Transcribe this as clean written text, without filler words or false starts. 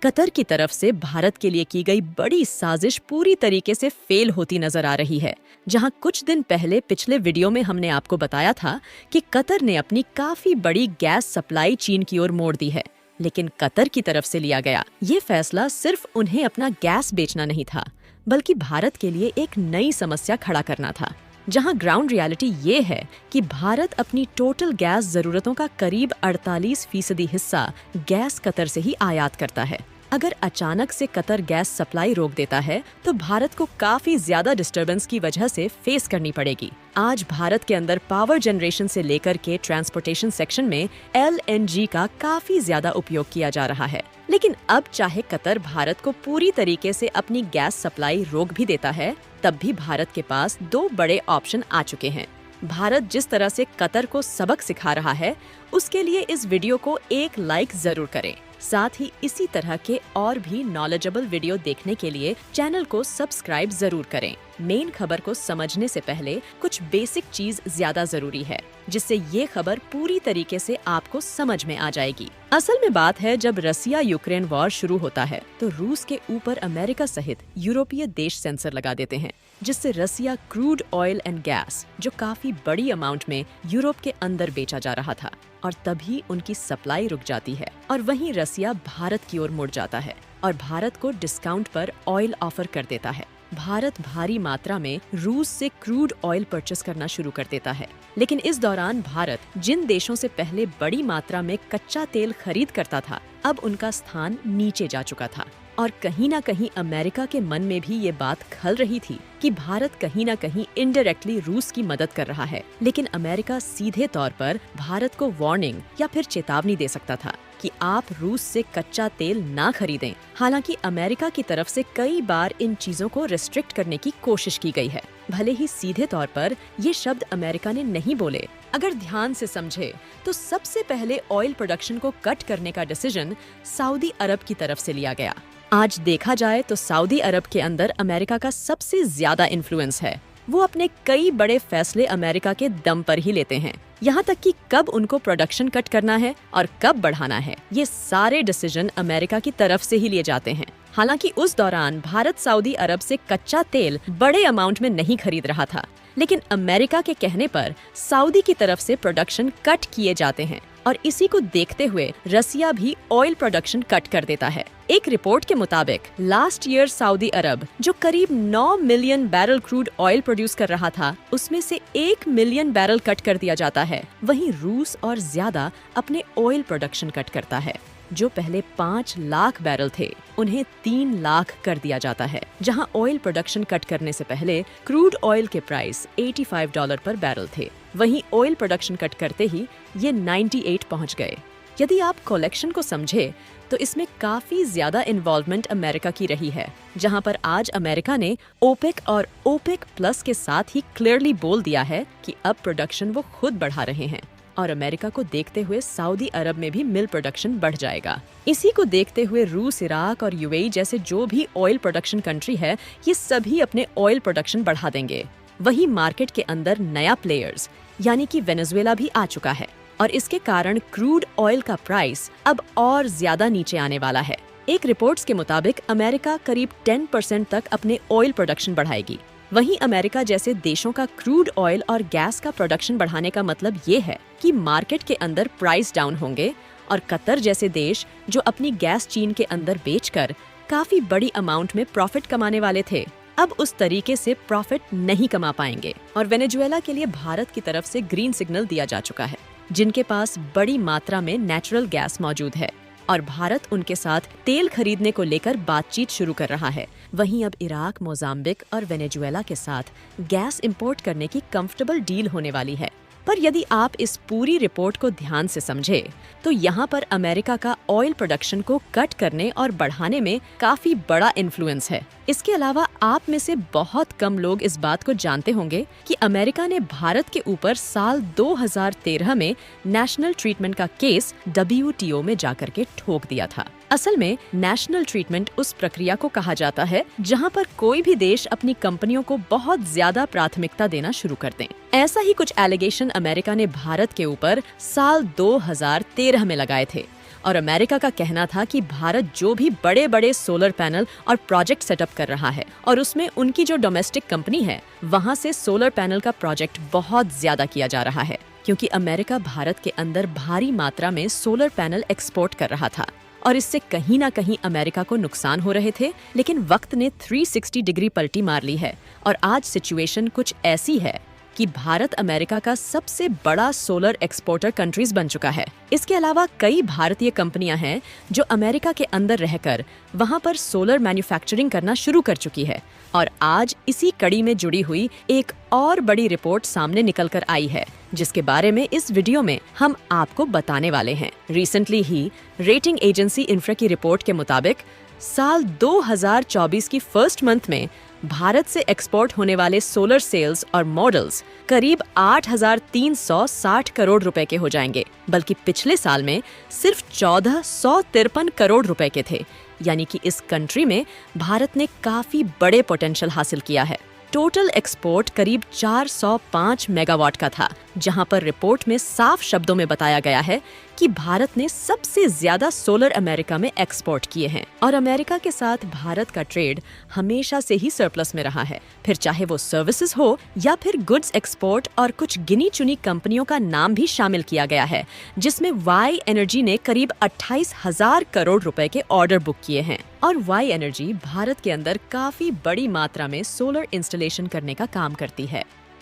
Qatar की तरफ से भारत के लिए की गई बड़ी साजिश पूरी तरीके से फेल होती नजर आ रही है। जहां कुछ दिन पहले पिछले वीडियो में हमने आपको बताया था कि कतर ने अपनी काफी बड़ी गैस सप्लाई चीन की ओर मोड़ दी है, लेकिन कतर की तरफ से लिया गया ये फैसला सिर्फ उन्हें अपना गैस बेचना नहीं था, बल्कि भारत के लिए एक नई समस्या खड़ा करना था। जहां ग्राउंड रियलिटी ये है कि भारत अपनी टोटल गैस जरूरतों का करीब 48% हिस्सा गैस कतर से ही आयात करता है। अगर अचानक से कतर गैस सप्लाई रोक देता है तो भारत को काफी ज्यादा डिस्टरबेंस की वजह से फेस करनी पड़ेगी। आज भारत के अंदर पावर जनरेशन से लेकर के ट्रांसपोर्टेशन सेक्शन में LNG का काफी ज्यादा उपयोग किया जा रहा है, लेकिन अब चाहे कतर भारत को पूरी तरीके से अपनी गैस सप्लाई रोक भी देता है, तब भी भारत के पास दो बड़े ऑप्शन आ चुके हैं। भारत जिस तरह से कतर को सबक सिखा रहा है, उसके लिए इस वीडियो को एक लाइक जरूर करें। साथ ही इसी तरह के और भी नॉलेजेबल वीडियो देखने के लिए चैनल को सब्सक्राइब जरूर करें। मेन खबर को समझने से पहले कुछ बेसिक चीज ज्यादा जरूरी है, जिससे ये खबर पूरी तरीके से आपको समझ में आ जाएगी। असल में बात है, जब रसिया यूक्रेन वॉर शुरू होता है तो रूस के ऊपर अमेरिका सहित यूरोपीय देश सेंसर लगा देते हैं, जिससे रसिया क्रूड ऑयल एंड गैस जो काफी बड़ी अमाउंट में यूरोप के अंदर बेचा जा रहा था, और तभी उनकी सप्लाई रुक जाती है और वहीं रसिया भारत की ओर मुड़ जाता है और भारत को डिस्काउंट पर ऑयल ऑफर कर देता है। भारत भारी मात्रा में रूस से क्रूड ऑयल परचेस करना शुरू कर देता है, लेकिन इस दौरान भारत जिन देशों से पहले बड़ी मात्रा में कच्चा तेल खरीद करता था, अब उनका स्थान नीचे जा चुका था। और कहीं ना कहीं अमेरिका के मन में भी ये बात खल रही थी कि भारत कहीं ना कहीं इनडायरेक्टली रूस की मदद कर रहा है, लेकिन अमेरिका सीधे तौर पर भारत को वार्निंग या फिर चेतावनी दे सकता था कि आप रूस से कच्चा तेल ना खरीदें। हालांकि अमेरिका की तरफ से कई बार इन चीजों को रिस्ट्रिक्ट करने की कोशिश की गई है, भले ही सीधे तौर पर ये शब्द अमेरिका ने नहीं बोले। अगर ध्यान से समझे तो सबसे पहले ऑयल प्रोडक्शन को कट करने का डिसीजन सऊदी अरब की तरफ से लिया गया। आज देखा जाए तो सऊदी अरब के अंदर अमेरिका का सबसे ज्यादा इन्फ्लुएंस है। वो अपने कई बड़े फैसले अमेरिका के दम पर ही लेते हैं, यहाँ तक कि कब उनको प्रोडक्शन कट करना है और कब बढ़ाना है, ये सारे डिसीजन अमेरिका की तरफ से ही लिए जाते हैं। हालांकि उस दौरान भारत सऊदी अरब से कच्चा तेल बड़े अमाउंट में नहीं खरीद रहा था, लेकिन अमेरिका के कहने पर सऊदी की तरफ से प्रोडक्शन कट किए जाते हैं और इसी को देखते हुए रसिया भी ऑयल प्रोडक्शन कट कर देता है। एक रिपोर्ट के मुताबिक लास्ट ईयर सऊदी अरब जो करीब 9 million barrel crude oil produce कर रहा था, उसमें से 1 मिलियन बैरल कट कर दिया जाता है। वहीं रूस और ज्यादा अपने ऑयल प्रोडक्शन कट करता है। जो पहले 5 लाख बैरल थे, उन्हें 3 लाख कर दिया जाता है। जहां ऑयल प्रोडक्शन कट करने से पहले क्रूड ऑयल के प्राइस $85 पर बैरल थे, वहीं ऑयल प्रोडक्शन कट करते ही ये 98 पहुंच गए। यदि आप कलेक्शन को समझे तो इसमें काफी ज्यादा इन्वॉल्वमेंट अमेरिका की रही है, जहां पर आज अमेरिका ने ओपेक और ओपेक प्लस के साथ ही क्लियरली बोल दिया है कि अब प्रोडक्शन वो खुद बढ़ा रहे हैं और अमेरिका को देखते हुए सऊदी अरब में भी मिल प्रोडक्शन बढ़ जाएगा। इसी को देखते हुए रूस, इराक और यूएई जैसे जो भी ऑयल प्रोडक्शन कंट्री है, ये सभी अपने ऑयल प्रोडक्शन बढ़ा देंगे। वही मार्केट के अंदर नया प्लेयर्स यानी कि वेनेजुएला भी आ चुका है और इसके कारण क्रूड ऑयल का प्राइस अब और ज्यादा नीचे आने वाला है। एक रिपोर्ट्स के मुताबिक अमेरिका करीब 10% तक अपने ऑयल प्रोडक्शन बढ़ाएगी। वहीं अमेरिका जैसे देशों का क्रूड ऑयल और गैस का प्रोडक्शन बढ़ाने का मतलब ये है कि मार्केट के अंदर प्राइस डाउन होंगे और कतर जैसे देश जो अपनी गैस चीन के अंदर बेचकर काफी बड़ी अमाउंट में प्रॉफिट कमाने वाले थे, अब उस तरीके से प्रॉफिट नहीं कमा पाएंगे। और वेनेजुएला के लिए भारत की तरफ से ग्रीन सिग्नल दिया जा चुका है, जिनके पास बड़ी मात्रा में नेचुरल गैस मौजूद है और भारत उनके साथ तेल खरीदने को लेकर बातचीत शुरू कर रहा है। वहीं अब इराक, मोजाम्बिक और वेनेजुएला के साथ गैस इंपोर्ट करने की कंफर्टेबल डील होने वाली है। पर यदि आप इस पूरी रिपोर्ट को ध्यान से समझे तो यहाँ पर अमेरिका का ऑयल प्रोडक्शन को कट करने और बढ़ाने में काफी बड़ा इन्फ्लुएंस है। इसके अलावा आप में से बहुत कम लोग इस बात को जानते होंगे कि अमेरिका ने भारत के ऊपर साल 2013 में नेशनल ट्रीटमेंट का केस WTO में जाकर के ठोक दिया था। असल में नेशनल ट्रीटमेंट उस प्रक्रिया को कहा जाता है जहां पर कोई भी देश अपनी कंपनियों को बहुत ज्यादा प्राथमिकता देना शुरू कर दें। ऐसा ही कुछ एलिगेशन अमेरिका ने भारत के ऊपर साल 2013 में लगाए थे और अमेरिका का कहना था कि भारत जो भी बड़े बड़े सोलर पैनल और प्रोजेक्ट सेटअप कर रहा है और उसमें उनकी जो डोमेस्टिक कंपनी है वहां से सोलर पैनल का प्रोजेक्ट बहुत ज्यादा किया जा रहा है, क्योंकि अमेरिका भारत के अंदर भारी मात्रा में सोलर पैनल एक्सपोर्ट कर रहा था और इससे कहीं ना कहीं अमेरिका को नुकसान हो रहे थे। लेकिन वक्त ने 360 डिग्री पलटी मार ली है और आज सिचुएशन कुछ ऐसी है कि भारत अमेरिका का सबसे बड़ा सोलर एक्सपोर्टर कंट्रीज बन चुका है। इसके अलावा कई भारतीय कंपनियां हैं जो अमेरिका के अंदर रहकर वहां पर सोलर मैन्युफैक्चरिंग करना शुरू कर चुकी है। और आज इसी कड़ी में जुड़ी हुई एक और बड़ी रिपोर्ट सामने निकल कर आई है, जिसके बारे में इस वीडियो में हम आपको बताने वाले हैं। रिसेंटली ही रेटिंग एजेंसी इंफ्रा की रिपोर्ट के मुताबिक साल 2024 की फर्स्ट मंथ में भारत से एक्सपोर्ट होने वाले सोलर सेल्स और मॉडल्स करीब 8,360 करोड़ रुपए के हो जाएंगे, बल्कि पिछले साल में सिर्फ 1,453 करोड़ रुपए के थे। यानी कि इस कंट्री में भारत ने काफी बड़े पोटेंशियल हासिल किया है। टोटल एक्सपोर्ट करीब 405 मेगावाट का था, जहां पर रिपोर्ट में साफ शब्दों में बताया गया है कि भारत ने सबसे ज्यादा सोलर अमेरिका में एक्सपोर्ट किए हैं और अमेरिका के साथ भारत का ट्रेड हमेशा से ही सरप्लस में रहा है, फिर चाहे वो सर्विसेज हो या फिर गुड्स एक्सपोर्ट। और कुछ गिनी चुनी कंपनियों का नाम भी शामिल किया गया है, जिसमें वाई एनर्जी ने करीब 28,000 करोड़ रुपए के ऑर्डर बुक किए हैं। और वाई एनर्जी भारत के अंदर काफी बड़ी मात्रा में सोलर इंस्टॉलेशन करने का काम करती है।